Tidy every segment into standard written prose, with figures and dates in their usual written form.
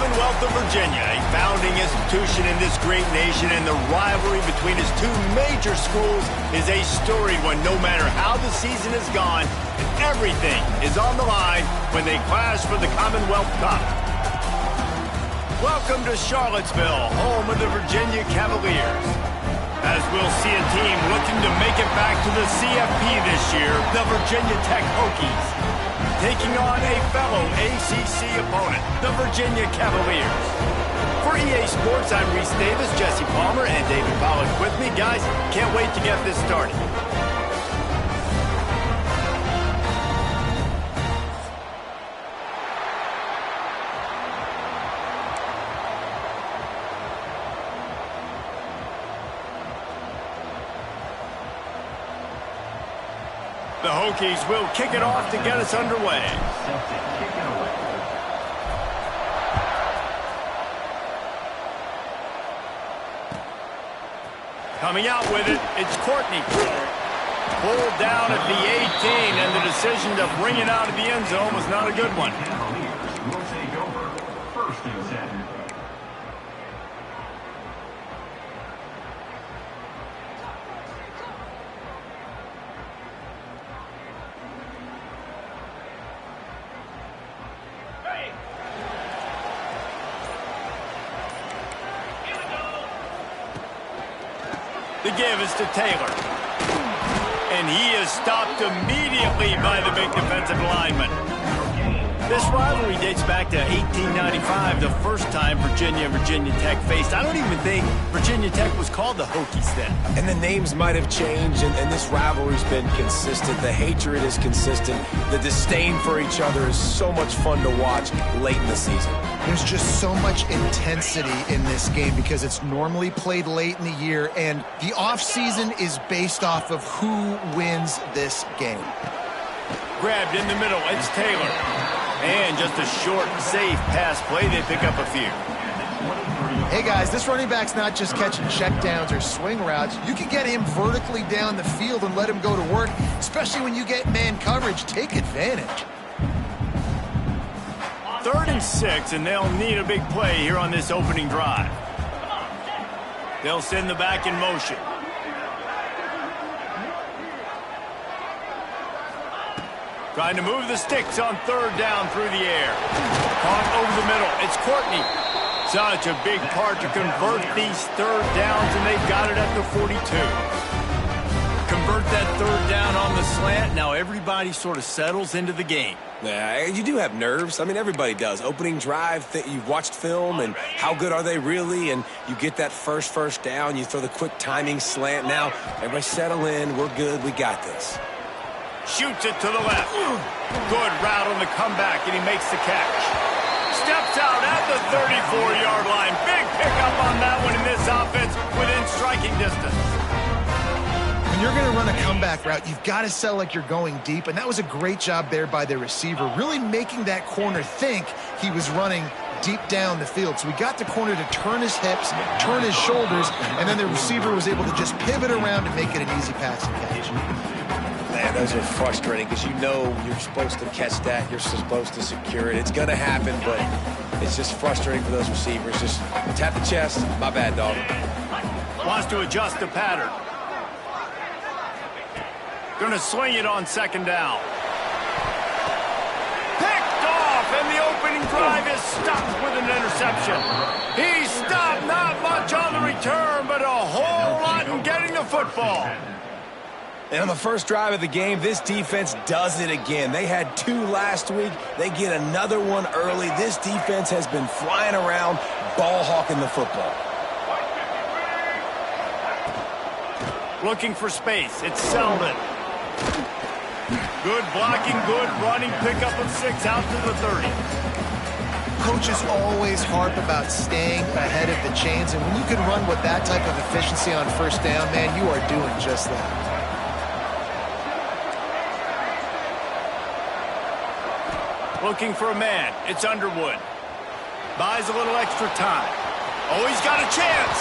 Commonwealth of Virginia, a founding institution in this great nation, and the rivalry between its two major schools is a storied one no matter how the season has gone, and everything is on the line when they clash for the Commonwealth Cup. Welcome to Charlottesville, home of the Virginia Cavaliers. As we'll see a team looking to make it back to the CFP this year, the Virginia Tech Hokies, taking on a fellow ACC opponent, the Virginia Cavaliers. For EA Sports, I'm Reese Davis, Jesse Palmer, and David Pollack with me. Guys, can't wait to get this started. The Hokies will kick it off to get us underway. Coming out with it, it's Courtney. Pulled down at the 18, and the decision to bring it out of the end zone was not a good one. Will take over first and 10. The give is to Taylor. And he is stopped immediately by the big defensive lineman. This rivalry dates back to 1895, the first time Virginia and Virginia Tech faced. I don't even think Virginia Tech was called the Hokies then. And the names might have changed, and this rivalry's been consistent. The hatred is consistent. The disdain for each other is so much fun to watch late in the season. There's just so much intensity in this game because it's normally played late in the year, and the offseason is based off of who wins this game. Grabbed in the middle, it's Taylor. And just a short, safe pass play, they pick up a few. Hey guys, this running back's not just catching checkdowns or swing routes. You can get him vertically down the field and let him go to work, especially when you get man coverage. Take advantage. 3rd and 6, and they'll need a big play here on this opening drive. They'll send the back in motion. Trying to move the sticks on 3rd down through the air. Caught over the middle. It's Courtney. Such a big part to convert these 3rd downs, and they've got it at the 42. Convert that 3rd down on the slant. Now everybody sort of settles into the game. Yeah, you do have nerves. I mean, everybody does. Opening drive, you've watched film, and how good are they really? And you get that first down. You throw the quick timing slant. Now, everybody settle in. We're good. We got this. Shoots it to the left. Good route on the comeback, and he makes the catch. Steps out at the 34-yard line. Big pickup on that one in this offense within striking distance. When you're going to run a comeback route, you've got to sell like you're going deep, and that was a great job there by the receiver, really making that corner think he was running deep down the field. So we got the corner to turn his hips, turn his shoulders, and then the receiver was able to just pivot around and make it an easy pass and catch. Man, those are frustrating because you know you're supposed to catch that. You're supposed to secure it. It's going to happen, but it's just frustrating for those receivers. Just tap the chest. My bad, dog. Wants to adjust the pattern. Going to swing it on 2nd down. Picked off, and the opening drive is stopped with an interception. He stopped, not much on the return, but a whole lot in getting the football. And on the first drive of the game, this defense does it again. They had 2 last week. They get another one early. This defense has been flying around, ball hawking the football. Looking for space. It's Selden. Good blocking, good running, pickup of 6 out to the 30. Coaches always harp about staying ahead of the chains, and when you can run with that type of efficiency on 1st down, man, you are doing just that. Looking for a man. It's Underwood. Buys a little extra time. Oh, he's got a chance.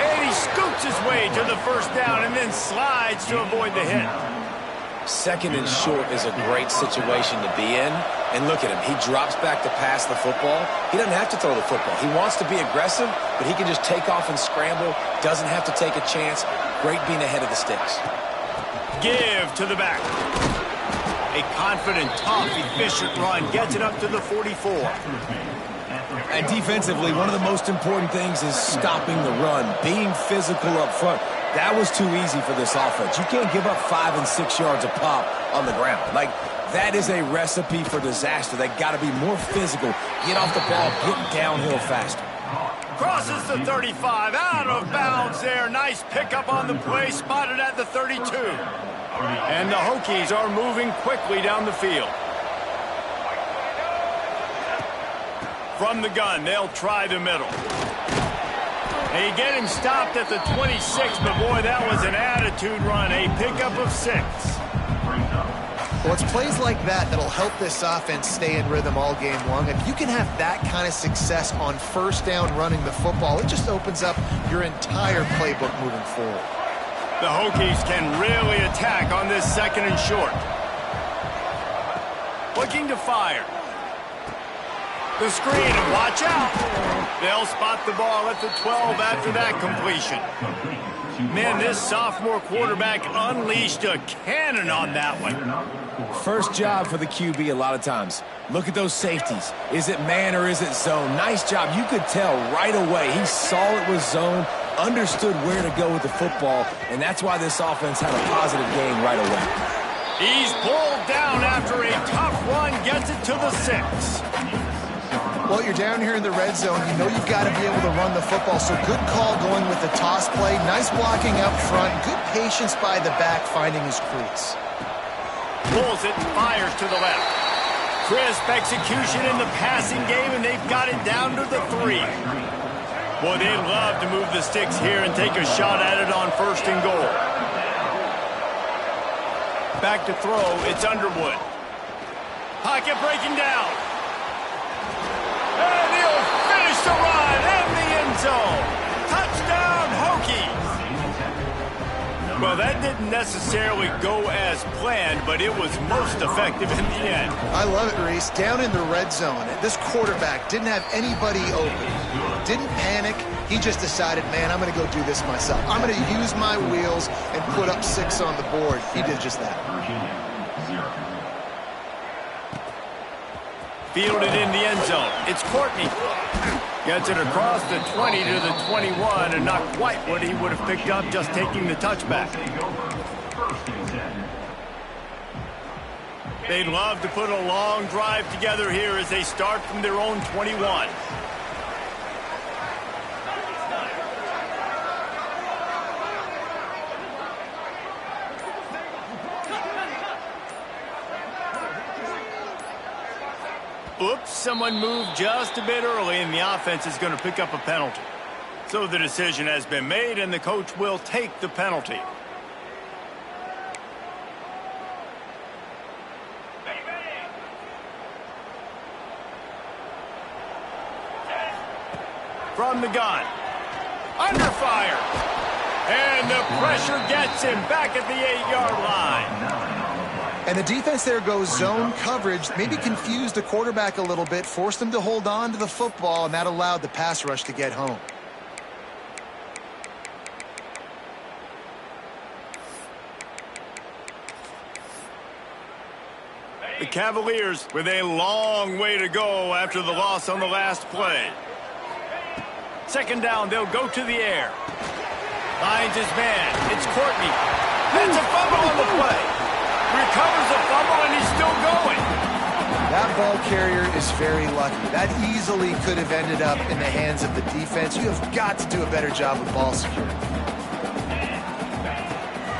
And he scoots his way to the 1st down and then slides to avoid the hit. Second and short is a great situation to be in. And look at him. He drops back to pass the football. He doesn't have to throw the football. He wants to be aggressive, but he can just take off and scramble. Doesn't have to take a chance. Great being ahead of the sticks. Give to the back. A confident, tough, efficient run gets it up to the 44. And defensively, one of the most important things is stopping the run, being physical up front. That was too easy for this offense. You can't give up 5 and 6 yards a pop on the ground. Like, that is a recipe for disaster. They got to be more physical, get off the ball, get downhill faster. Crosses the 35, out of bounds there. Nice pickup on the play, spotted at the 32. And the Hokies are moving quickly down the field. From the gun, they'll try the middle. They get him stopped at the 26, but boy, that was an attitude run. A pickup of 6. Well, it's plays like that that'll help this offense stay in rhythm all game long. If you can have that kind of success on first down running the football, it just opens up your entire playbook moving forward. The Hokies can really attack on this second and short. Looking to fire. The screen, and watch out. They'll spot the ball at the 12 after that completion. Man, this sophomore quarterback unleashed a cannon on that one. First job for the QB a lot of times. Look at those safeties. Is it man or is it zone? Nice job. You could tell right away. He saw it was zone, understood where to go with the football, and that's why this offense had a positive game right away. He's pulled down after a tough run, gets it to the 6. Well, you're down here in the red zone. You know you've got to be able to run the football, so good call going with the toss play. Nice blocking up front. Good patience by the back finding his crease. Pulls it, fires to the left. Crisp execution in the passing game, and they've got it down to the 3. Boy, they'd love to move the sticks here and take a shot at it on first and goal. Back to throw, it's Underwood. Pocket breaking down. And he'll finish the run in the end zone. Touchdown, Hokies. Well, that didn't necessarily go as planned, but it was most effective in the end. I love it, Reese. Down in the red zone, this quarterback didn't have anybody open. Didn't panic. He just decided, man, I'm going to go do this myself. I'm going to use my wheels and put up 6 on the board. He did just that. Fielded in the end zone. It's Courtney. Gets it across the 20 to the 21, and not quite what he would have picked up just taking the touchback. They'd love to put a long drive together here as they start from their own 21. Oops, someone moved just a bit early, and the offense is going to pick up a penalty. So the decision has been made, and the coach will take the penalty. From the gun. Under fire. And the pressure gets him back at the 8-yard line. And the defense there goes zone coverage, maybe confused the quarterback a little bit, forced him to hold on to the football, and that allowed the pass rush to get home. The Cavaliers with a long way to go after the loss on the last play. Second down, they'll go to the air. Finds his man. It's Courtney. That's a fumble on the play. Recovers the fumble, and he's still going. That ball carrier is very lucky. That easily could have ended up in the hands of the defense. You have got to do a better job with ball security.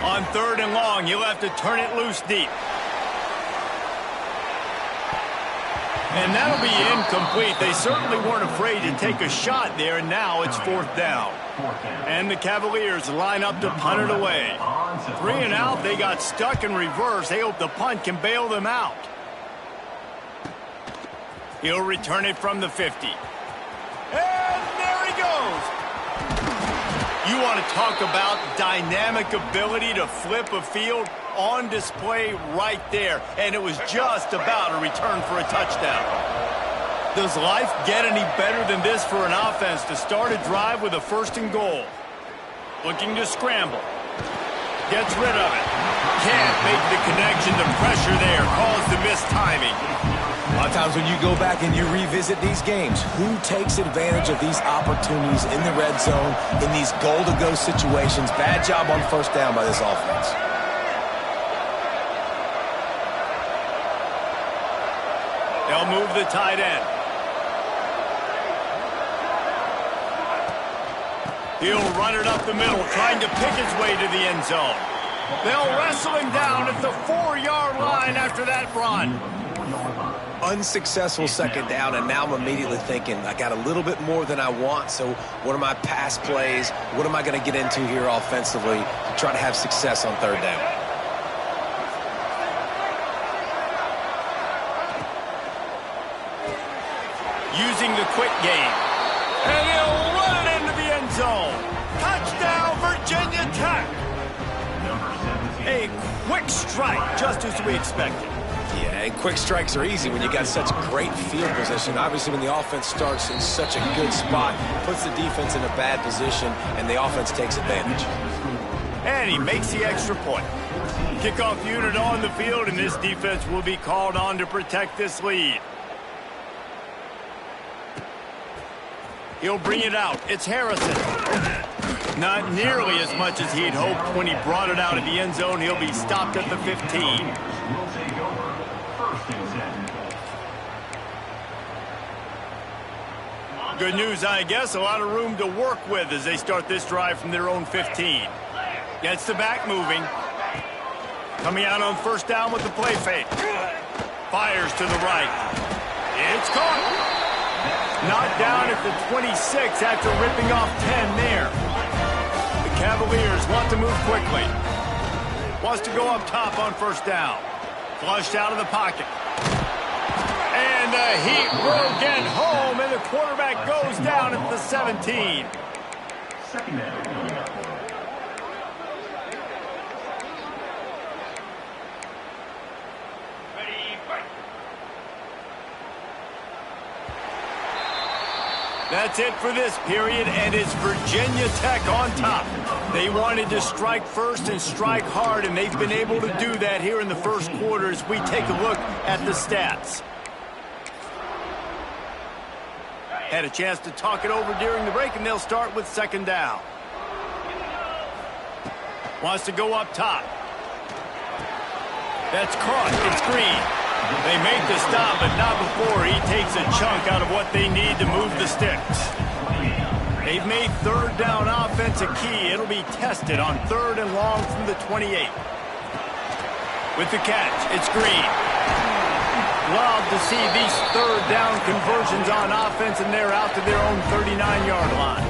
On third and long, he'll have to turn it loose deep. And that'll be incomplete. They certainly weren't afraid to take a shot there, and now it's fourth down. And the Cavaliers line up to punt it away. 3 and out, they got stuck in reverse. They hope the punt can bail them out. He'll return it from the 50. And there he goes. You want to talk about dynamic ability to flip a field? on display right there, and it was just about a return for a touchdown. Does life get any better than this for an offense to start a drive with a 1st and goal? Looking to scramble. Gets rid of it. Can't make the connection. The pressure there caused the missed timing. A lot of times when you go back and you revisit these games, who takes advantage of these opportunities in the red zone, in these goal-to-go situations? Bad job on 1st down by this offense. They'll move the tight end. He'll run it up the middle, trying to pick his way to the end zone. They'll wrestle him down at the 4-yard line after that run. Unsuccessful 2nd down, and now I'm immediately thinking, I got a little bit more than I want, so what are my pass plays? What am I going to get into here offensively to try to have success on 3rd down? Using the quick game. And he'll run it into the end zone. Touchdown, Virginia Tech. A quick strike, just as we expected. Yeah, and quick strikes are easy when you got such great field position. Obviously, when the offense starts in such a good spot, puts the defense in a bad position, and the offense takes advantage. And he makes the extra point. Kickoff unit on the field, and this defense will be called on to protect this lead. He'll bring it out. It's Harrison. Not nearly as much as he'd hoped when he brought it out of the end zone. He'll be stopped at the 15. Will take over 1st and 10. Good news, I guess. A lot of room to work with as they start this drive from their own 15. Gets the back moving. Coming out on 1st down with the play fake. Fires to the right. It's caught. Knocked down at the 26 after ripping off 10 there. The Cavaliers want to move quickly. Wants to go up top on 1st down. Flushed out of the pocket. And the Heat will get home, and the quarterback goes down at the 17. 2nd down. That's it for this period, and it's Virginia Tech on top. They wanted to strike first and strike hard, and they've been able to do that here in the 1st quarter as we take a look at the stats. Had a chance to talk it over during the break, and they'll start with 2nd down. Wants to go up top. That's caught. It's Green. They make the stop, but not before he takes a chunk out of what they need to move the sticks. They've made 3rd down offense a key. It'll be tested on 3rd and long from the 28. With the catch, it's Green. Love to see these 3rd down conversions on offense, and they're out to their own 39-yard line.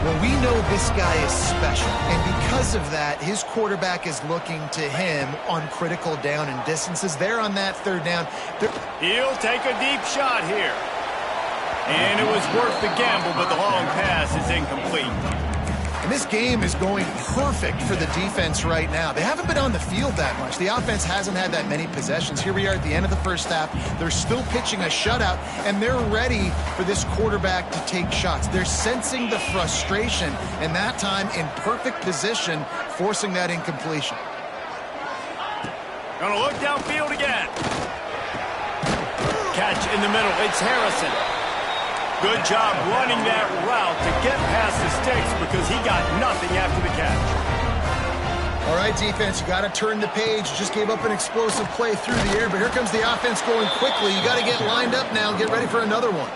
Well, we know this guy is special, and because of that, his quarterback is looking to him on critical down and distances. They're on that 3rd down. He'll take a deep shot here. And it was worth the gamble, but the long pass is incomplete. And this game is going perfect for the defense right now. They haven't been on the field that much. The offense hasn't had that many possessions. Here we are at the end of the 1st half. They're still pitching a shutout, and they're ready for this quarterback to take shots. They're sensing the frustration, and that time in perfect position, forcing that incompletion. Gonna look downfield again. Catch in the middle. It's Harrison. Good job running that route to get past the sticks because he got nothing after the catch. All right, defense, you got to turn the page. Just gave up an explosive play through the air, but here comes the offense going quickly. You got to get lined up now and get ready for another one.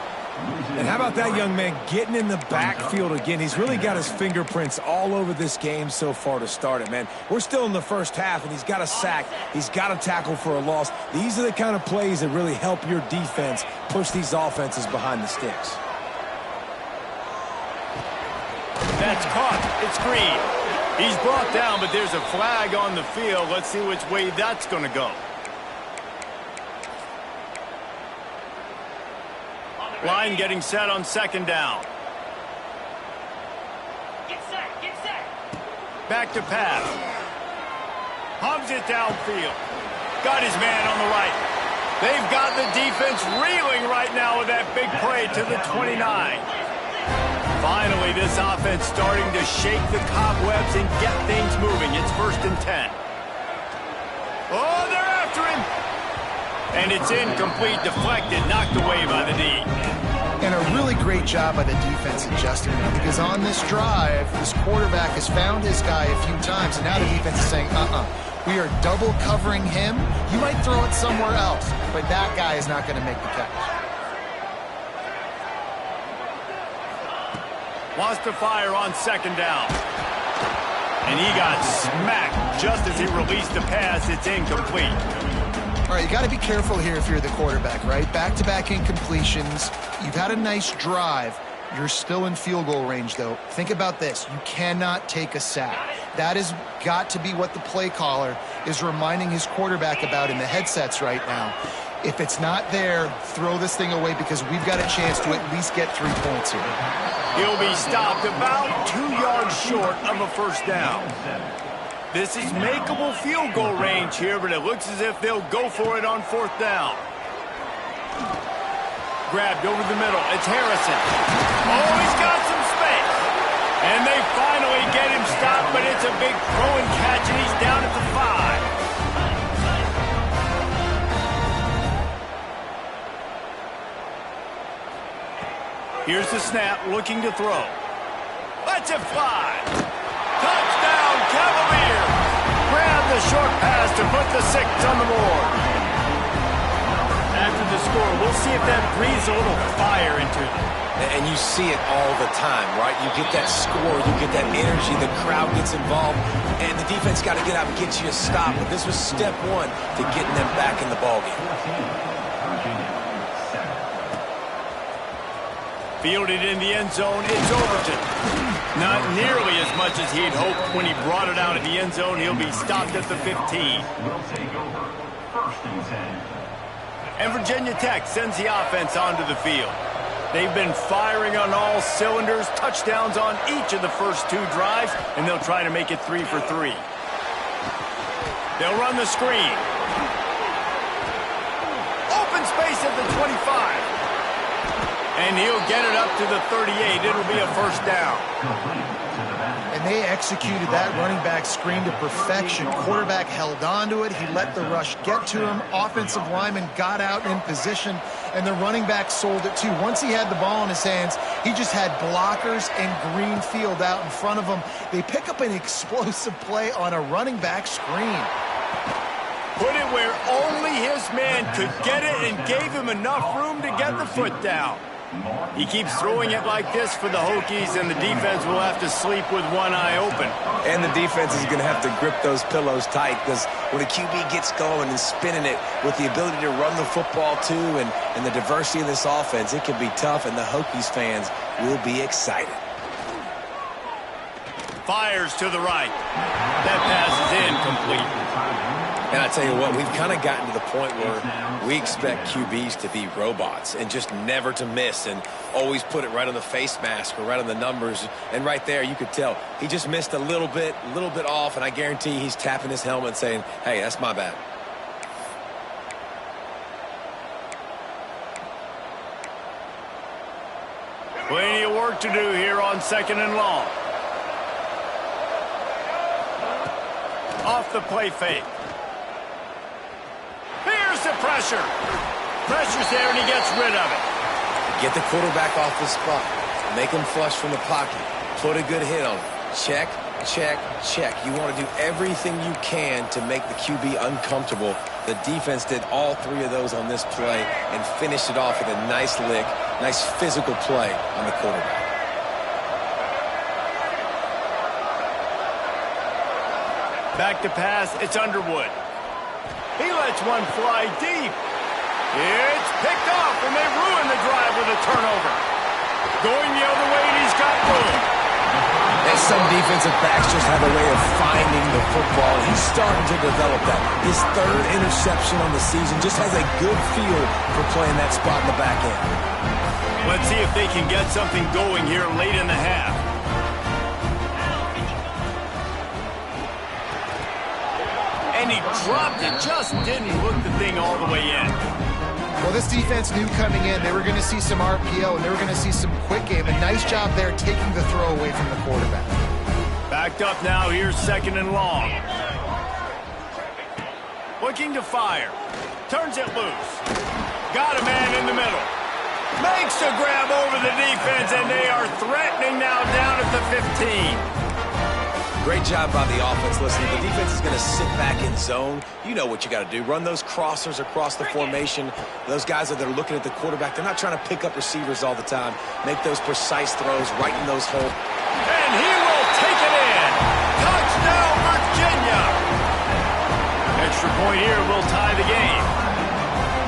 And how about that young man getting in the backfield again? He's really got his fingerprints all over this game so far to start it, man. We're still in the 1st half, and he's got a sack. He's got a tackle for a loss. These are the kind of plays that really help your defense push these offenses behind the sticks. That's caught. It's Green. He's brought down, but there's a flag on the field. Let's see which way that's going to go. Line getting set on 2nd down. Get set, get set. Back to pass. Hums it downfield. Got his man on the right. They've got the defense reeling right now with that big play to the 29. Finally, this offense starting to shake the cobwebs and get things moving. It's 1st and 10. Oh, they're after him. And it's incomplete, deflected, knocked away by the D. And a really great job by the defense adjusting it, because on this drive, this quarterback has found his guy a few times, and now the defense is saying, we are double covering him. You might throw it somewhere else, but that guy is not going to make the catch. Wants to fire on 2nd down. And he got smacked just as he released the pass. It's incomplete. All right, you got to be careful here if you're the quarterback, right? Back-to-back incompletions. You've had a nice drive. You're still in field goal range, though. Think about this. You cannot take a sack. That has got to be what the play caller is reminding his quarterback about in the headsets right now. If it's not there, throw this thing away, because we've got a chance to at least get 3 points here. He'll be stopped about 2 yards short of a 1st down. This is makeable field goal range here, but it looks as if they'll go for it on 4th down. Grabbed over the middle. It's Harrison. Oh, he's got some space. And they finally get him stopped, but it's a big throw and catch, and he's down at the 5. Here's the snap, looking to throw. Lets it fly. Touchdown, Cavaliers. Grab the short pass to put the 6 on the board. After the score, we'll see if that breathes a little fire into them. And you see it all the time, right? You get that score, you get that energy, the crowd gets involved, and the defense got to get out and get you a stop. But this was step 1 to getting them back in the ballgame. Fielded in the end zone, it's Overton. Not nearly as much as he'd hoped when he brought it out in the end zone. He'll be stopped at the 15. Will take over 1st and 10. And Virginia Tech sends the offense onto the field. They've been firing on all cylinders, touchdowns on each of the first 2 drives, and they'll try to make it 3 for 3. They'll run the screen. Open space at the 25. And he'll get it up to the 38. It'll be a 1st down. And they executed that running back screen to perfection. Quarterback held on to it. He let the rush get to him. Offensive lineman got out in position, and the running back sold it too. Once he had the ball in his hands, he just had blockers and green field out in front of him. They pick up an explosive play on a running back screen. Put it where only his man could get it and gave him enough room to get the foot down. He keeps throwing it like this for the Hokies, and the defense will have to sleep with one eye open. And the defense is going to have to grip those pillows tight, because when a QB gets going and spinning it with the ability to run the football too, and the diversity of this offense, it can be tough, and the Hokies fans will be excited. Fires to the right. That pass is incomplete. And I tell you what, we've kind of gotten to the point where we expect QBs to be robots and just never to miss and always put it right on the face mask or right on the numbers. And right there, you could tell he just missed a little bit off, and I guarantee he's tapping his helmet saying, hey, that's my bad. Plenty of work to do here on 2nd and long. Off the play fake. Here's the pressure. Pressure's there, and he gets rid of it. Get the quarterback off the spot. Make him flush from the pocket. Put a good hit on him. Check, check, check. You want to do everything you can to make the QB uncomfortable. The defense did all 3 of those on this play and finished it off with a nice lick, nice physical play on the quarterback. Back to pass, it's Underwood. He lets one fly deep. It's picked off, and they ruin the drive with a turnover. Going the other way, and he's got room. And some defensive backs just have a way of finding the football. He's starting to develop that. His 3rd interception on the season, just has a good feel for playing that spot in the back end. Let's see if they can get something going here late in the half. and he dropped it. Just didn't look the thing all the way in. Well, this defense knew coming in they were going to see some RPO and they were going to see some quick game. A nice job there taking the throw away from the quarterback. Backed up now. Here's 2nd and long. Looking to fire. Turns it loose. Got a man in the middle. Makes a grab over the defense, and they are threatening now down at the 15. Great job by the offense. Listen, the defense is going to sit back in zone. You know what you got to do. Run those crossers across the formation. Those guys that are looking at the quarterback, they're not trying to pick up receivers all the time. Make those precise throws right in those holes. And he will take it in. Touchdown, Virginia. Extra point here will tie the game.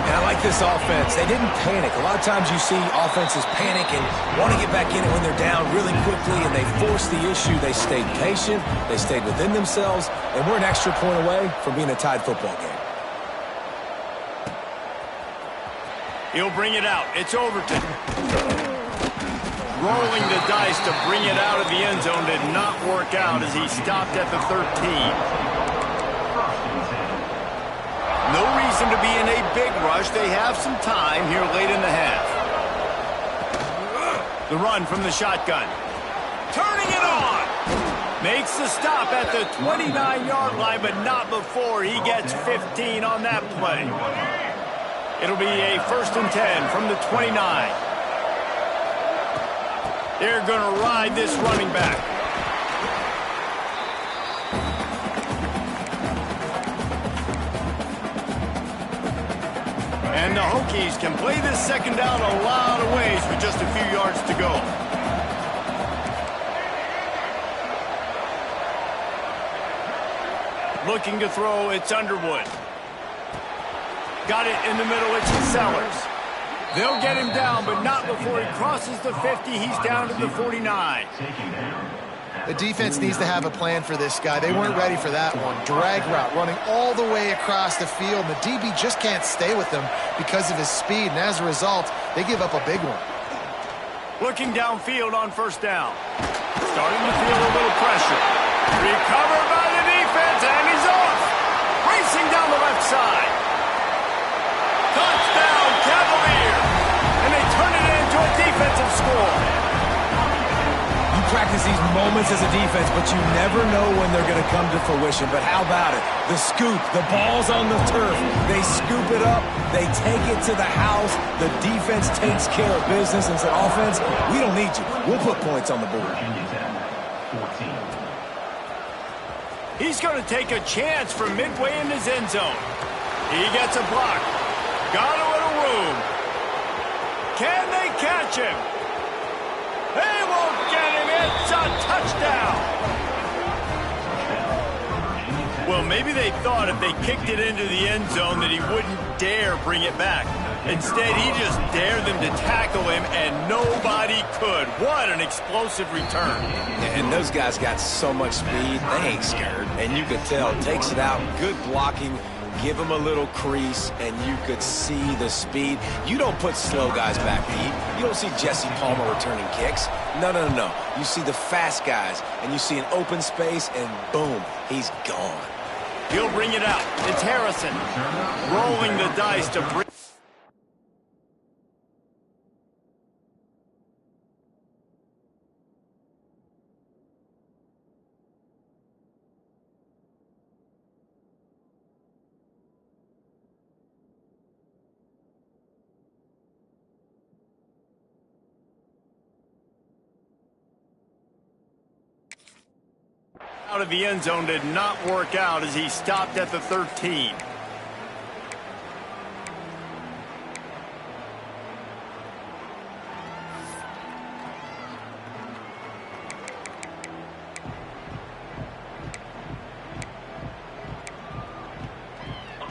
And I like this offense. They didn't panic. A lot of times you see offenses panic and want to get back in it when they're down really quickly, and they force the issue. They stayed patient. They stayed within themselves, and we're an extra point away from being a tied football game. He'll bring it out. It's Overton. Rolling the dice to bring it out of the end zone did not work out as he stopped at the 13. No reason to be in a big rush. They have some time here late in the half. The run from the shotgun. Turning it on. Makes the stop at the 29-yard line, but not before he gets 15 on that play. It'll be a 1st and 10 from the 29. They're going to ride this running back. And the Hokies can play this 2nd down a lot of ways with just a few yards to go. Looking to throw, it's Underwood. Got it in the middle, it's Sellers. They'll get him down, but not before he crosses the 50. He's down to the 49. The defense needs to have a plan for this guy. They weren't ready for that one. Drag route, running all the way across the field. The DB just can't stay with him because of his speed, and as a result, they give up a big one. Looking downfield on 1st down. Starting to feel a little pressure. Recovered by the defense, and he's off. Racing down the left side. Touchdown, Cavalier. And they turn it into a defensive score. Practice these moments as a defense, but you never know when they're going to come to fruition. But how about it? The scoop, the ball's on the turf. They scoop it up. They take it to the house. The defense takes care of business and said, offense, we don't need you. We'll put points on the board. He's going to take a chance from midway in his end zone. He gets a block. Got a little room. Can they catch him? They won't get him. It's a touchdown. Well, maybe they thought if they kicked it into the end zone that he wouldn't dare bring it back. Instead, he just dared them to tackle him, and nobody could. What an explosive return. And those guys got so much speed, they ain't scared. And you could tell, takes it out, good blocking, give him a little crease, and you could see the speed. You don't put slow guys back deep. You don't see Jesse Palmer returning kicks. No. You see the fast guys, and you see an open space, and boom, he's gone. He'll bring it out. It's Harrison. Rolling the dice to bring... out of the end zone did not work out as he stopped at the 13.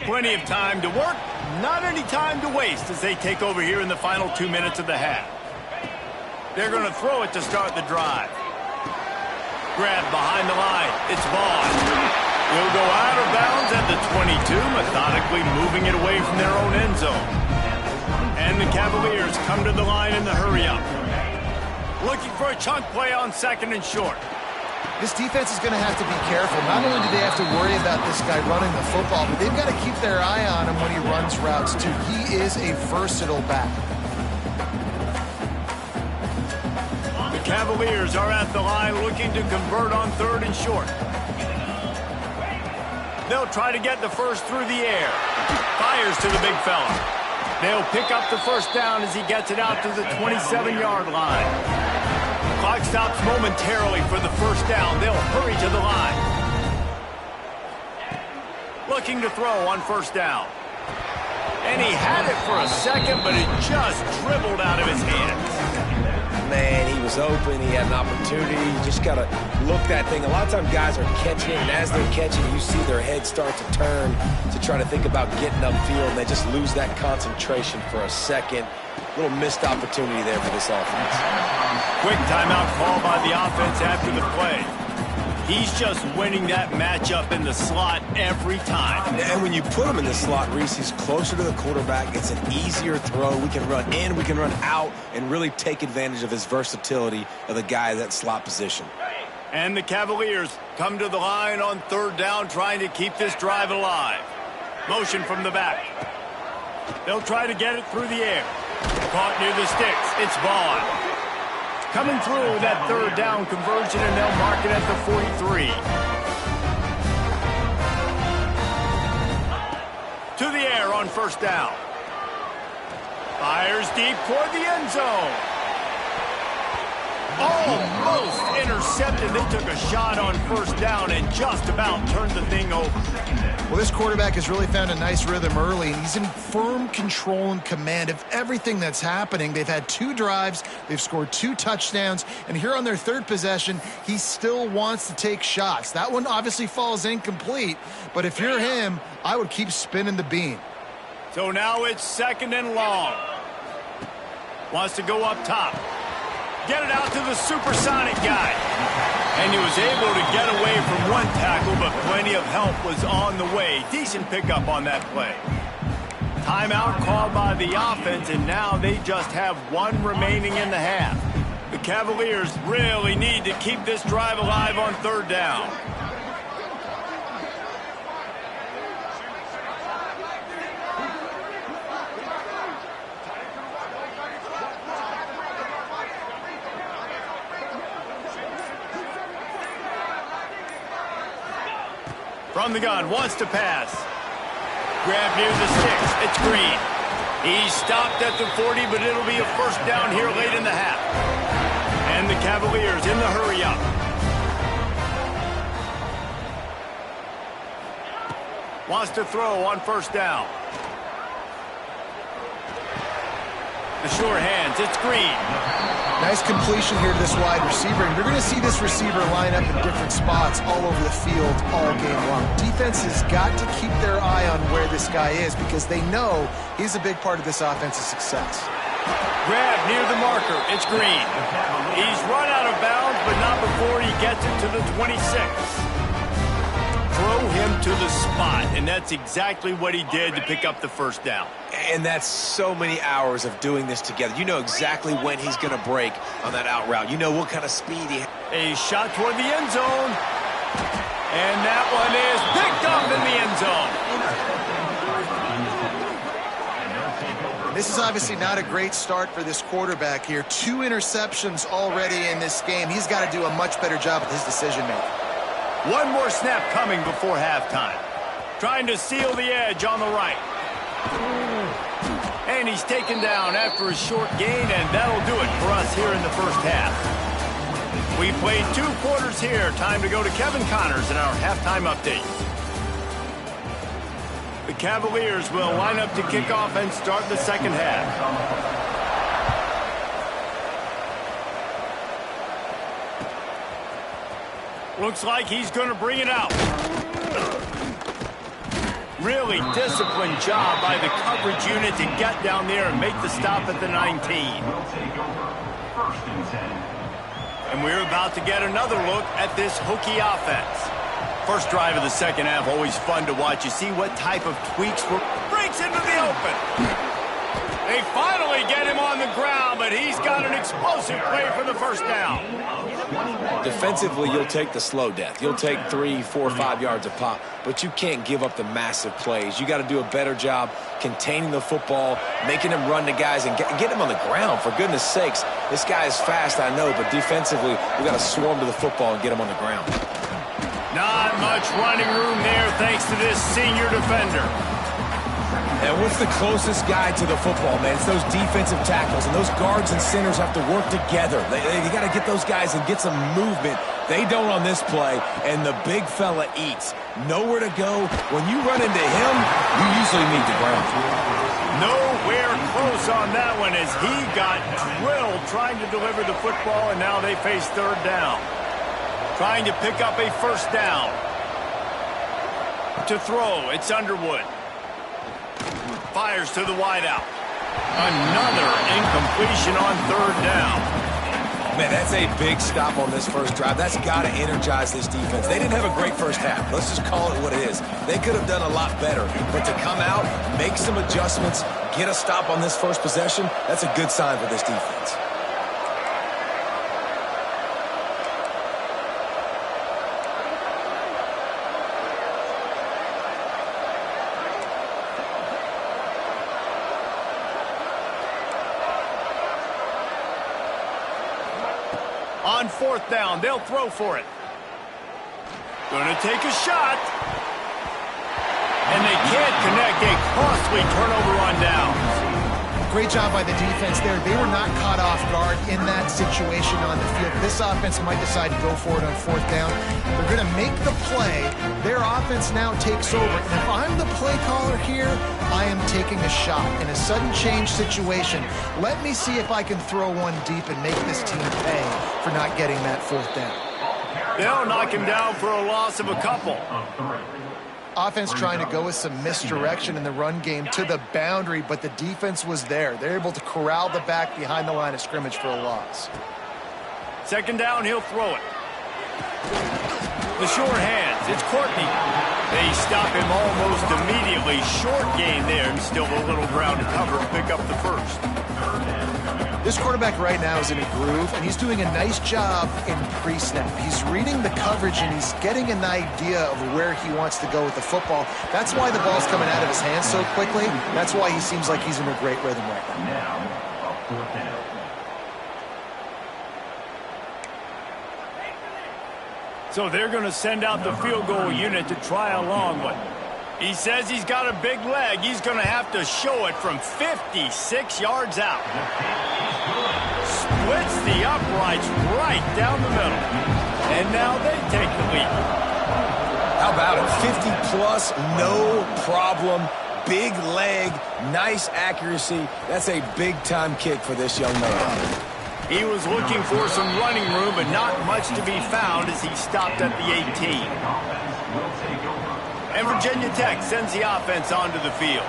Plenty of time to work, not any time to waste as they take over here in the final 2 minutes of the half. They're going to throw it to start the drive. Grab behind the line. It's Vaughn. He'll go out of bounds at the 22, methodically moving it away from their own end zone. And the Cavaliers come to the line in the hurry-up. Looking for a chunk play on 2nd and short. This defense is going to have to be careful. Not only do they have to worry about this guy running the football, but they've got to keep their eye on him when he runs routes, too. He is a versatile back. The Cavaliers are at the line looking to convert on 3rd and short. They'll try to get the first through the air. Fires to the big fella. They'll pick up the first down as he gets it out to the 27-yard line. Clock stops momentarily for the first down. They'll hurry to the line. Looking to throw on first down. And he had it for a second, but it just dribbled out of his hands. Man, he was open. He had an opportunity. You just got to look that thing. A lot of times guys are catching it, and as they're catching it, you see their head start to turn to try to think about getting upfield, and they just lose that concentration for a second. Little missed opportunity there for this offense. Quick timeout call by the offense after the play. He's just winning that matchup in the slot every time. And when you put him in the slot, Reese, he's closer to the quarterback. It's an easier throw. We can run in, we can run out, and really take advantage of his versatility of the guy in that slot position. And the Cavaliers come to the line on 3rd down, trying to keep this drive alive. Motion from the back. They'll try to get it through the air. Caught near the sticks. It's Vaughn. Coming through that 3rd down conversion, and they'll mark it at the 43. To the air on first down. Fires deep toward the end zone. Almost intercepted. They took a shot on first down and just about turned the thing over. Well, this quarterback has really found a nice rhythm early, and he's in firm control and command of everything that's happening. They've had 2 drives, they've scored 2 touchdowns, and here on their 3rd possession, he still wants to take shots. That one obviously falls incomplete, but if you're him, I would keep spinning the beam. So now it's 2nd and long. Wants to go up top. Get it out to the supersonic guy. And he was able to get away from one tackle, but plenty of help was on the way. Decent pickup on that play. Timeout called by the offense, and now they just have 1 remaining in the half. The Cavaliers really need to keep this drive alive on 3rd down. From the gun, wants to pass. Grab near the sticks. It's Green. He's stopped at the 40, but it'll be a first down here late in the half. And the Cavaliers in the hurry up. Wants to throw on first down. The short hands. It's Green. Nice completion here to this wide receiver, and you're going to see this receiver line up in different spots all over the field all game long. Defense has got to keep their eye on where this guy is because they know he's a big part of this offense's success. Grab near the marker. It's Green. He's run out of bounds, but not before he gets it to the 26. Throw him to the spot, and that's exactly what he did to pick up the first down. And that's so many hours of doing this together. You know exactly when he's going to break on that out route. You know what kind of speed he has. A shot toward the end zone. And that one is picked up in the end zone. This is obviously not a great start for this quarterback here. 2 interceptions already in this game. He's got to do a much better job with his decision-making. 1 more snap coming before halftime. Trying to seal the edge on the right. And he's taken down after a short gain, and that'll do it for us here in the first half. We played 2 quarters here. Time to go to Kevin Connors in our halftime update. The Cavaliers will line up to kick off and start the second half. Looks like he's going to bring it out. Really disciplined job by the coverage unit to get down there and make the stop at the 19. And we're about to get another look at this Hokie offense. First drive of the second half, always fun to watch. You see what type of tweaks breaks into the open. They finally get him on the ground, but he's got an explosive play for the first down. Defensively, you'll take the slow death. You'll take 3, 4, 5 yards a pop, but you can't give up the massive plays. You got to do a better job containing the football, making him run to guys, and get him on the ground. For goodness sakes, this guy is fast, I know, but defensively, we got to swarm to the football and get him on the ground. Not much running room there thanks to this senior defender. And what's the closest guy to the football, man? It's those defensive tackles, and those guards and centers have to work together. They got to get those guys and get some movement. They don't on this play, and the big fella eats. Nowhere to go. When you run into him, you usually need the ground. Nowhere close on that one as he got drilled trying to deliver the football, and now they face third down. Trying to pick up a first down. To throw, it's Underwood. Fires to the wideout. Another incompletion on third down. Man, that's a big stop on this first drive. That's got to energize this defense. They didn't have a great first half. Let's just call it what it is. They could have done a lot better. But to come out, make some adjustments, get a stop on this first possession, that's a good sign for this defense. On fourth down, they'll throw for it. Gonna take a shot. And they can't connect. A costly turnover on downs. Great job by the defense there. They were not caught off guard in that situation on the field. This offense might decide to go for it on fourth down. They're going to make the play. Their offense now takes over. And if I'm the play caller here, I am taking a shot in a sudden change situation. Let me see if I can throw one deep and make this team pay for not getting that fourth down. They'll knock him down for a loss of a couple. Offense trying to go with some misdirection in the run game to the boundary, but the defense was there. They're able to corral the back behind the line of scrimmage for a loss. Second down, he'll throw it. The short hands, it's Courtney. They stop him almost immediately. Short gain there, and still a little ground to cover to pick up the first. This quarterback right now is in a groove, and he's doing a nice job in pre-snap. He's reading the coverage, and he's getting an idea of where he wants to go with the football. That's why the ball's coming out of his hands so quickly. That's why he seems like he's in a great rhythm right now. So they're going to send out the field goal unit to try a long one. He says he's got a big leg. He's going to have to show it from 56 yards out. Splits the uprights right down the middle. And now they take the lead. How about it? 50-plus, no problem. Big leg, nice accuracy. That's a big-time kick for this young man. He was looking for some running room, but not much to be found as he stopped at the 18. And Virginia Tech sends the offense onto the field.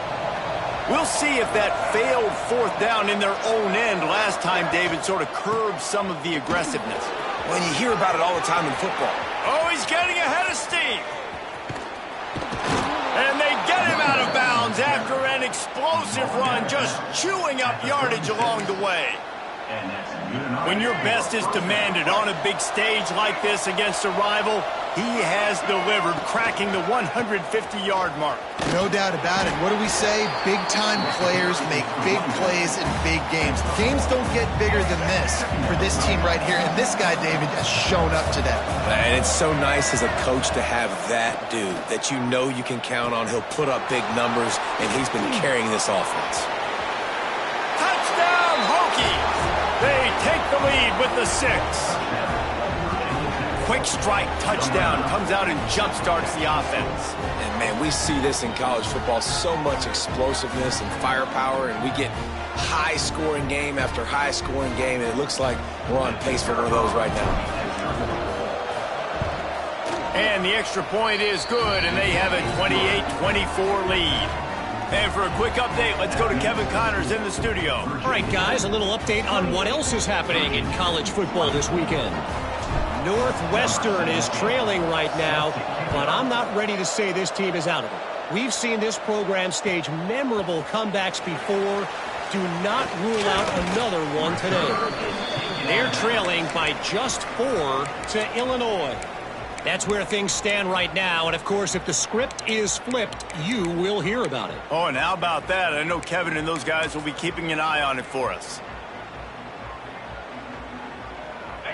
We'll see if that failed fourth down in their own end last time, David, sort of curbed some of the aggressiveness. Well, you hear about it all the time in football. Oh, he's getting ahead of steam. And they get him out of bounds after an explosive run, just chewing up yardage along the way. When your best is demanded on a big stage like this against a rival, he has delivered, cracking the 150-yard mark. No doubt about it. What do we say? Big-time players make big plays in big games. Games don't get bigger than this for this team right here, and this guy, David, has shown up today. And it's so nice as a coach to have that dude that you know you can count on. He'll put up big numbers, and he's been carrying this offense. Touchdown, Hokies! They take the lead with the 6. Quick strike touchdown comes out and jump-starts the offense. And, man, we see this in college football, so much explosiveness and firepower, and we get high-scoring game after high-scoring game, and it looks like we're on pace for one of those right now. And the extra point is good, and they have a 28-24 lead. And for a quick update, let's go to Kevin Connors in the studio. All right, guys, a little update on what else is happening in college football this weekend. Northwestern is trailing right now, but I'm not ready to say this team is out of it. We've seen this program stage memorable comebacks before. Do not rule out another one today. They're trailing by just 4 to Illinois. That's where things stand right now, and of course, if the script is flipped, you will hear about it. Oh, and how about that? I know Kevin and those guys will be keeping an eye on it for us.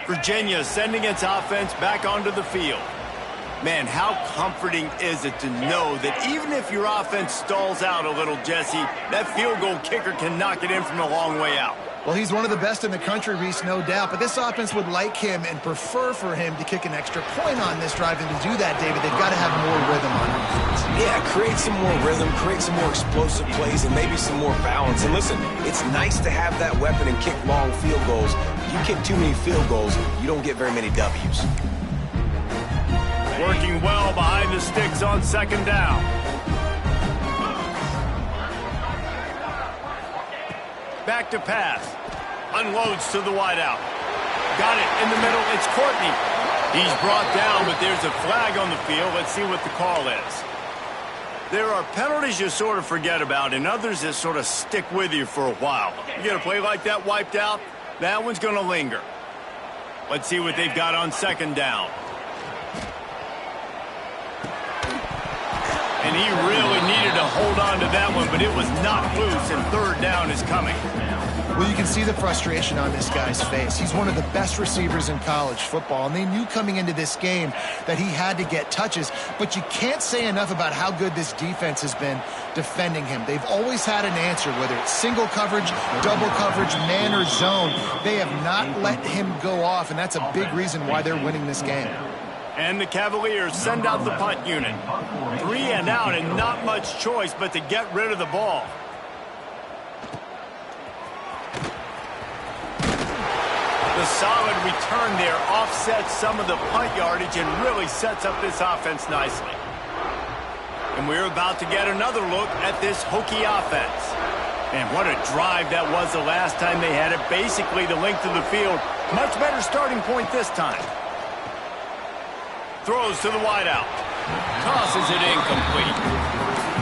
Virginia sending its offense back onto the field. Man, how comforting is it to know that even if your offense stalls out a little, Jesse, that field goal kicker can knock it in from a long way out. Well, he's one of the best in the country, Reese, no doubt. But this offense would like him and prefer for him to kick an extra point on this drive. And to do that, David, they've got to have more rhythm on offense. Yeah, create some more rhythm, create some more explosive plays, and maybe some more balance. And listen, it's nice to have that weapon and kick long field goals. You kick too many field goals, you don't get very many W's. Working well behind the sticks on second down. Back to pass. Unloads to the wideout. Got it in the middle. It's Courtney. He's brought down, but there's a flag on the field. Let's see what the call is. There are penalties you sort of forget about and others that sort of stick with you for a while. You get a play like that wiped out, that one's going to linger. Let's see what they've got on second down. And he really needed to hold on to that one, but it was not loose, and third down is coming. Well, you can see the frustration on this guy's face. He's one of the best receivers in college football, and they knew coming into this game that he had to get touches, but you can't say enough about how good this defense has been defending him. They've always had an answer, whether it's single coverage, double coverage, man or zone. They have not let him go off, and that's a big reason why they're winning this game. And the Cavaliers send out the punt unit. 3 and out and not much choice but to get rid of the ball. The solid return there offsets some of the punt yardage and really sets up this offense nicely. And we're about to get another look at this Hokie offense. And what a drive that was the last time they had it. Basically the length of the field. Much better starting point this time. Throws to the wideout. Tosses it incomplete.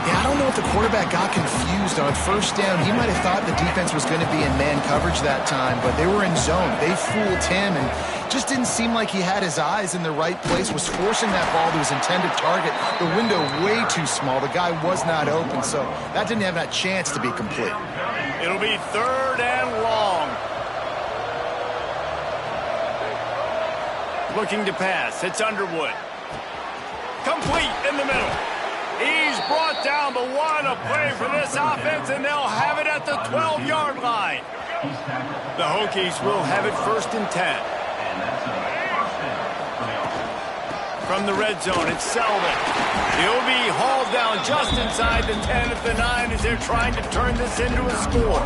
Yeah, I don't know if the quarterback got confused on first down. He might have thought the defense was going to be in man coverage that time, but they were in zone. They fooled him and just didn't seem like he had his eyes in the right place, was forcing that ball to his intended target. The window way too small. The guy was not open, so that didn't have that chance to be complete. It'll be third and long. Looking to pass. It's Underwood. Complete in the middle. He's brought down, but what a play for this offense, and they'll have it at the 12-yard line. The Hokies will have it 1st and 10. From the red zone, it's Selvin. He'll be hauled down just inside the 10 at the 9 as they're trying to turn this into a score.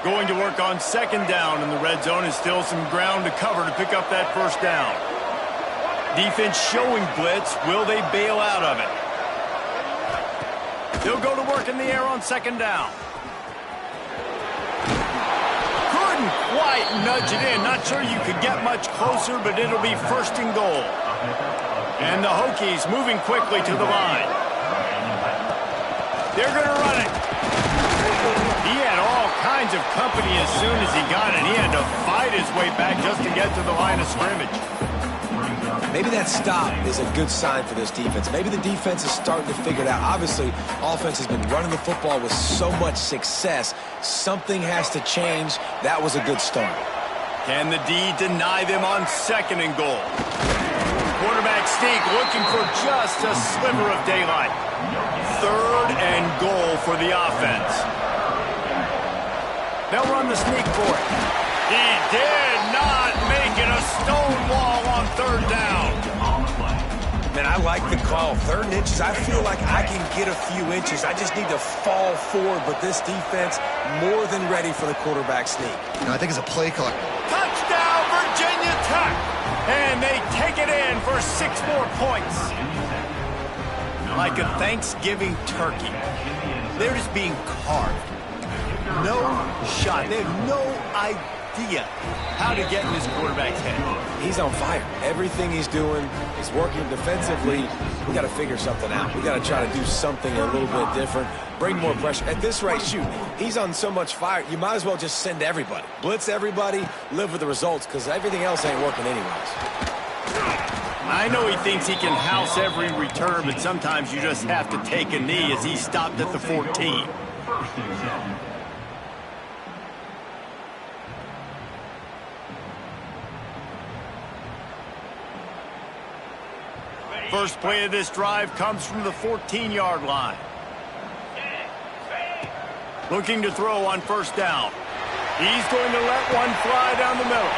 Going to work on second down in the red zone is still some ground to cover to pick up that first down. Defense showing blitz. Will they bail out of it? They'll go to work in the air on second down. Couldn't quite nudge it in. Not sure you could get much closer, but it'll be 1st and goal. And the Hokies moving quickly to the line. They're going to run it. He had all kinds of company as soon as he got it. He had to fight his way back just to get to the line of scrimmage. Maybe that stop is a good sign for this defense. Maybe the defense is starting to figure it out. Obviously, offense has been running the football with so much success. Something has to change. That was a good start. Can the D deny them on 2nd and goal? Quarterback sneak looking for just a sliver of daylight. 3rd and goal for the offense. They'll run the sneak for it. He did not make it a stone wall on 3rd down. Man, I like the call. 3rd and inches, I feel like I can get a few inches. I just need to fall forward, but this defense more than ready for the quarterback sneak. You know, I think it's a play clock. Touchdown, Virginia Tech. And they take it in for 6 more points. Like a Thanksgiving turkey. They're just being carved. No shot. They have no idea idea how to get in his quarterback's head. He's on fire. Everything he's doing is working defensively. We got to figure something out. We got to try to do something a little bit different, bring more pressure. At this rate, shoot, he's on so much fire, you might as well just send everybody. Blitz everybody, live with the results, because everything else ain't working anyways. I know he thinks he can house every return, but sometimes you just have to take a knee as he stopped at the 14. First and 10. First play of this drive comes from the 14-yard line. Looking to throw on first down. He's going to let one fly down the middle.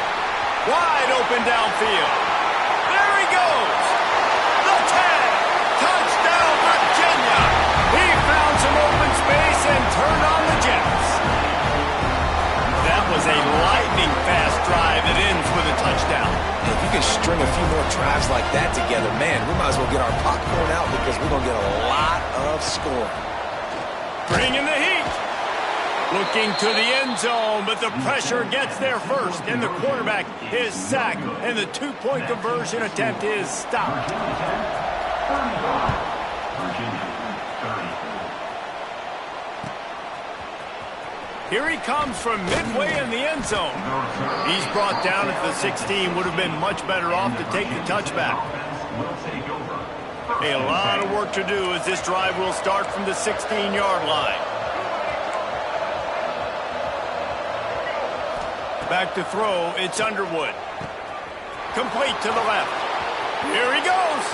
Wide open downfield. There he goes. The 10. Touchdown, Virginia. He found some open space and turned on the Jets. That was a lightning-fast drive that ends with a touchdown. If you can string a few more drives like that together, man, we might as well get our popcorn out because we're going to get a lot of scoring. Bringing the heat. Looking to the end zone, but the pressure gets there first, and the quarterback is sacked, and the two-point conversion attempt is stopped. Here he comes from midway in the end zone. He's brought down at the 16. Would have been much better off to take the touchback. A lot of work to do as this drive will start from the 16-yard line. Back to throw, it's Underwood. Complete to the left. Here he goes.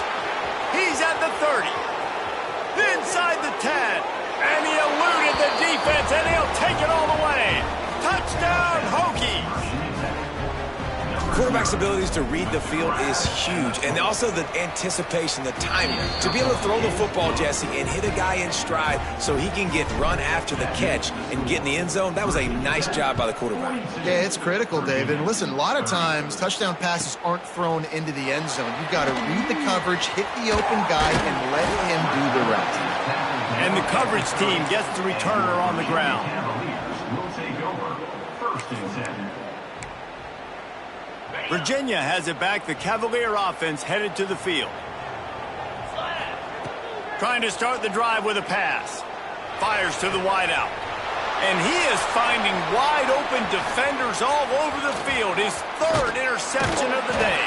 He's at the 30. Inside the 10. And he eluded the defense, and he'll take it all the way. Touchdown, Hokies. Quarterback's abilities to read the field is huge, and also the anticipation, the timing. To be able to throw the football, Jesse, and hit a guy in stride so he can get run after the catch and get in the end zone, that was a nice job by the quarterback. Yeah, it's critical, David. And listen, a lot of times touchdown passes aren't thrown into the end zone. You've got to read the coverage, hit the open guy, and let him do the rest. And the coverage team gets the returner on the ground. Will take over. First and 10. Virginia has it back. The Cavalier offense headed to the field. Trying to start the drive with a pass. Fires to the wideout. And he is finding wide open defenders all over the field. His third interception of the day.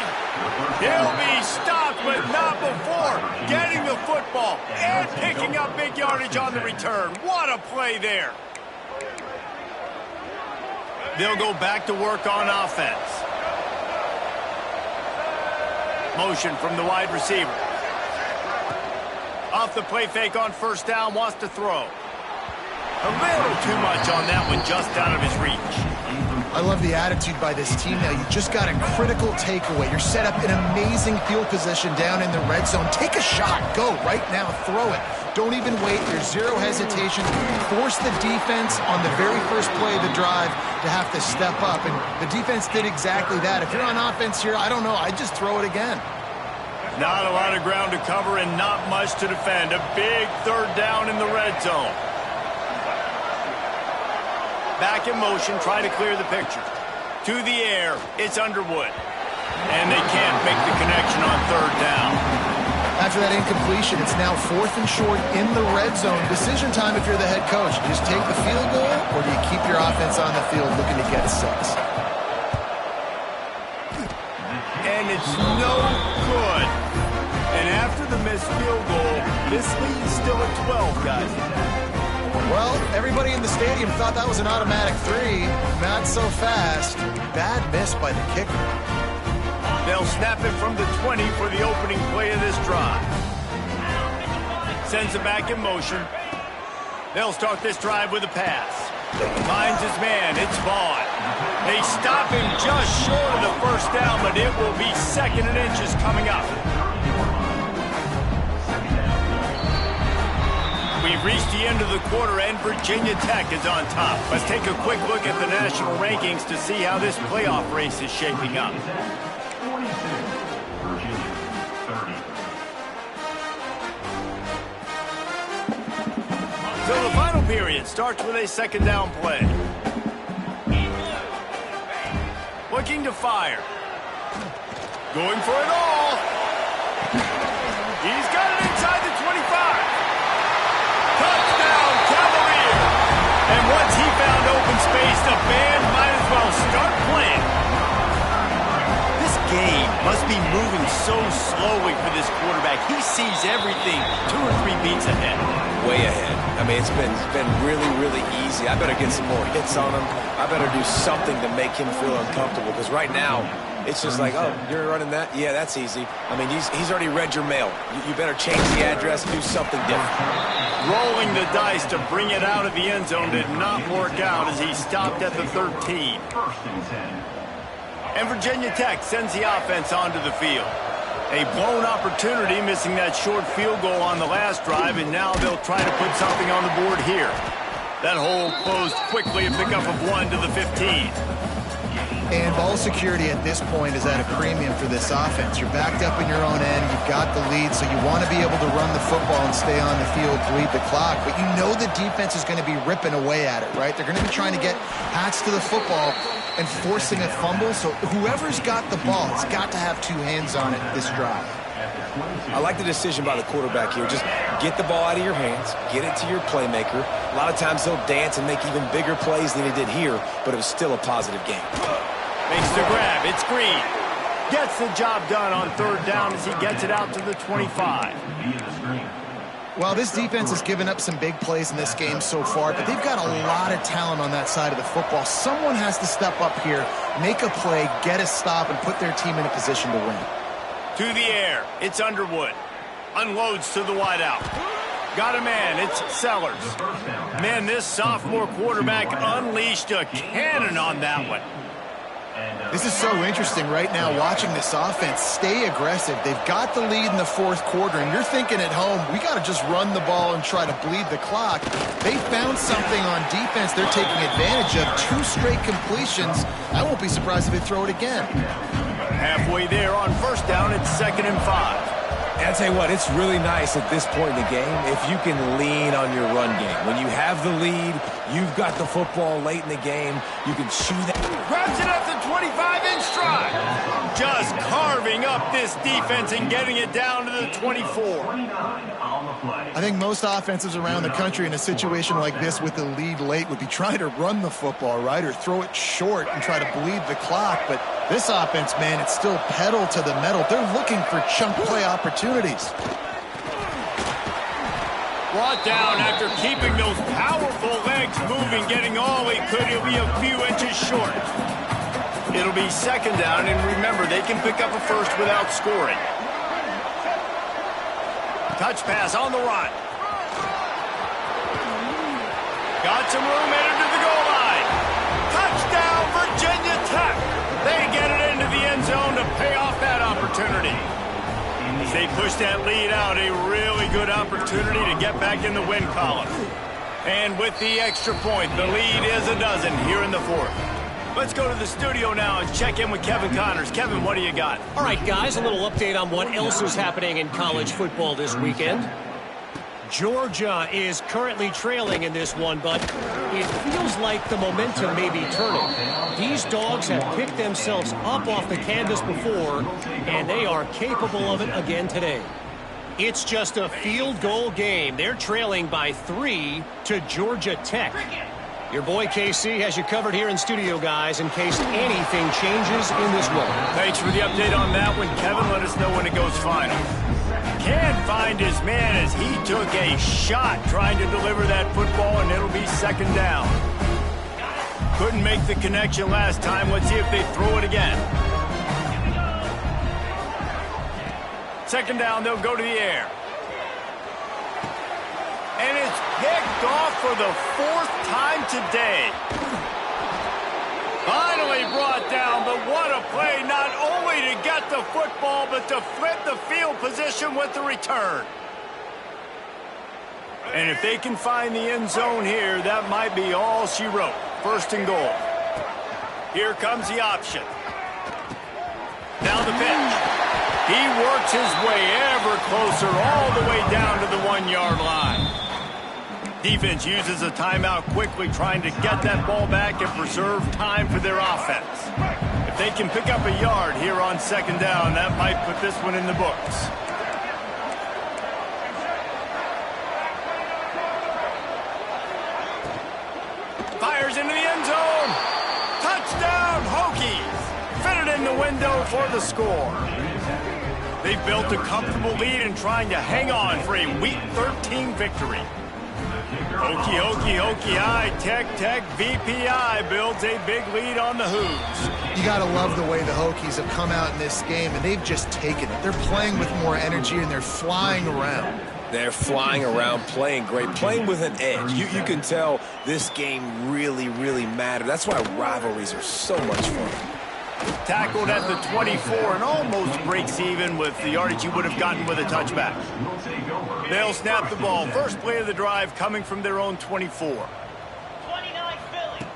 He'll be stopped, but not before getting the football and picking up big yardage on the return. What a play there. They'll go back to work on offense. Motion from the wide receiver. Off the play fake on first down, wants to throw. A little too much on that one, just out of his reach. I love the attitude by this team now. You just got a critical takeaway. You're set up in amazing field position down in the red zone. Take a shot. Go right now. Throw it. Don't even wait. There's zero hesitation. Force the defense on the very first play of the drive to have to step up. And the defense did exactly that. If you're on offense here, I don't know. I'd just throw it again. Not a lot of ground to cover and not much to defend. A big third down in the red zone. Back in motion, try to clear the picture. To the air, it's Underwood. And they can't make the connection on third down. After that incompletion, it's now 4th and short in the red zone. Decision time if you're the head coach. Do you just take the field goal, or do you keep your offense on the field looking to get 6? And it's no good. And after the missed field goal, this lead is still at 12, guys. Well, everybody in the stadium thought that was an automatic 3. Not so fast. Bad miss by the kicker. They'll snap it from the 20 for the opening play of this drive. Sends it back in motion. They'll start this drive with a pass. Finds his man. It's Vaughn. They stop him just short of the first down, but it will be 2nd and inches coming up. We've reached the end of the quarter, and Virginia Tech is on top. Let's take a quick look at the national rankings to see how this playoff race is shaping up. 46. Virginia 30. So the final period starts with a 2nd down play. looking to fire. Going for it all. He's got it inside the 25. Touchdown, Cavaliers. And once he found open space, the band might as well start playing. This game must be moving so slowly for this quarterback. He sees everything 2 or 3 beats ahead. Way ahead. I mean, it's been really, really easy. I better get some more hits on him. I better do something to make him feel uncomfortable, because right now, it's just like, oh, you're running that? Yeah, that's easy. I mean, he's already read your mail. You better change the address, do something different. Rolling the dice to bring it out of the end zone did not work out as he stopped at the 13. First and 10. And Virginia Tech sends the offense onto the field. A blown opportunity, missing that short field goal on the last drive, and now they'll try to put something on the board here. That hole closed quickly, a pickup of 1 to the 15. And ball security at this point is at a premium for this offense. You're backed up in your own end. You've got the lead, so you want to be able to run the football and stay on the field, bleed the clock. But you know the defense is going to be ripping away at it, right? They're going to be trying to get Pats to the football and forcing a fumble. So whoever's got the ball has got to have 2 hands on it this drive. I like the decision by the quarterback here. Just get the ball out of your hands, get it to your playmaker. A lot of times he'll dance and make even bigger plays than he did here, but it was still a positive game. Makes the grab. It's Green. Gets the job done on 3rd down as he gets it out to the 25. Well, this defense has given up some big plays in this game so far, but they've got a lot of talent on that side of the football. Someone has to step up here, make a play, get a stop, and put their team in a position to win. To the air. It's Underwood. Unloads to the wideout. Got a man. It's Sellers. Man, this sophomore quarterback unleashed a cannon on that one. This is so interesting right now, watching this offense stay aggressive. They've got the lead in the 4th quarter, and you're thinking at home, we got to just run the ball and try to bleed the clock. They found something on defense they're taking advantage of. 2 straight completions. I won't be surprised if they throw it again. Halfway there on 1st down, it's 2nd and 5. And I'll tell you what, it's really nice at this point in the game if you can lean on your run game. When you have the lead, you've got the football late in the game, you can chew that. Grabs it up the 25 in stride. Just carving up this defense and getting it down to the 24. I think most offenses around the country in a situation like this with the lead late would be trying to run the football, right, or throw it short and try to bleed the clock. But this offense, man, it's still pedal to the metal. They're looking for chunk play opportunities. Brought down after keeping those powerful legs moving, getting all he could. He'll be a few inches short. It'll be 2nd down, and remember, they can pick up a first without scoring. Touch pass on the run. Got some room, headed to the goal line. Touchdown, Virginia Tech. They get it into the end zone to pay off that opportunity. As they push that lead out, a really good opportunity to get back in the win column. And with the extra point, the lead is a dozen here in the 4th. Let's go to the studio now and check in with Kevin Connors. Kevin, what do you got? All right, guys, a little update on what else is happening in college football this weekend. Georgia is currently trailing in this one, but it feels like the momentum may be turning. These dogs have picked themselves up off the canvas before, and they are capable of it again today. It's just a field goal game. They're trailing by 3 to Georgia Tech. Your boy KC has you covered here in studio, guys, in case anything changes in this one. Thanks for the update on that one, Kevin. Let us know when it goes final. Can't find his man as he took a shot trying to deliver that football, and it'll be 2nd down. Couldn't make the connection last time. Let's see if they throw it again. 2nd down, they'll go to the air. And it's picked off for the 4th time today. Finally brought down, but what a play, not only to get the football, but to flip the field position with the return. And if they can find the end zone here, that might be all she wrote. 1st and goal. Here comes the option. Now the pitch. He works his way ever closer all the way down to the 1-yard line. Defense uses a timeout quickly, trying to get that ball back and preserve time for their offense. If If they can pick up a yard here on second down, that might put this one in the books. Fires into the end zone. Touchdown, Hokies. Fitted in the window for the score. They've built a comfortable lead and trying to hang on for a Week 13 victory. Hokie, Hokie, Hokie, Tech, VPI builds a big lead on the Hoos. You got to love the way the Hokies have come out in this game, and they've just taken it. They're playing with more energy, and they're flying around. They're flying around, playing great, playing with an edge. You can tell this game really, really mattered. That's why rivalries are so much fun. Tackled at the 24 and almost breaks even with the yardage he would have gotten with a touchback. They'll snap the ball. First play of the drive coming from their own 24. 29 Philly.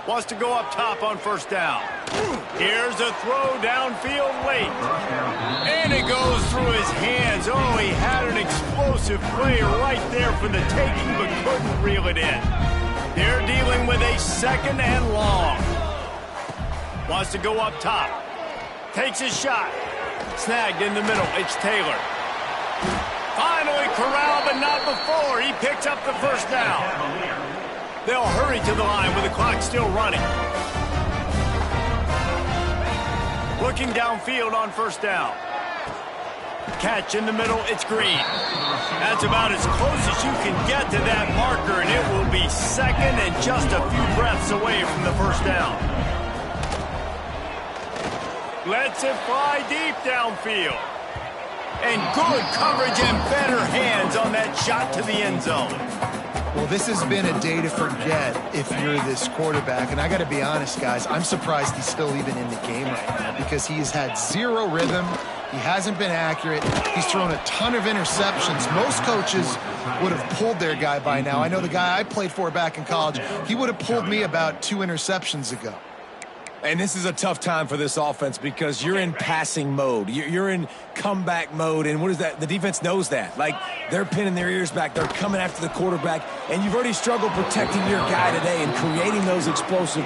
Wants to go up top on first down. Here's a throw downfield late. And it goes through his hands. Oh, he had an explosive play right there for the taking, but couldn't reel it in. They're dealing with a second and long. Wants to go up top. Takes his shot. Snagged in the middle. It's Taylor. Finally corralled, but not before. He picks up the first down. They'll hurry to the line with the clock still running. Looking downfield on first down. Catch in the middle. It's Green. That's about as close as you can get to that marker, and it will be second and just a few breaths away from the first down. Lets it fly deep downfield. And good coverage and better hands on that shot to the end zone. Well, this has been a day to forget if you're this quarterback. And I got to be honest, guys, I'm surprised he's still even in the game right now because he has had zero rhythm. He hasn't been accurate. He's thrown a ton of interceptions. Most coaches would have pulled their guy by now. I know the guy I played for back in college, he would have pulled me about 2 interceptions ago. And this is a tough time for this offense because you're in passing mode. You're in comeback mode. And what is that? The defense knows that. Like, they're pinning their ears back. They're coming after the quarterback. And you've already struggled protecting your guy today and creating those explosive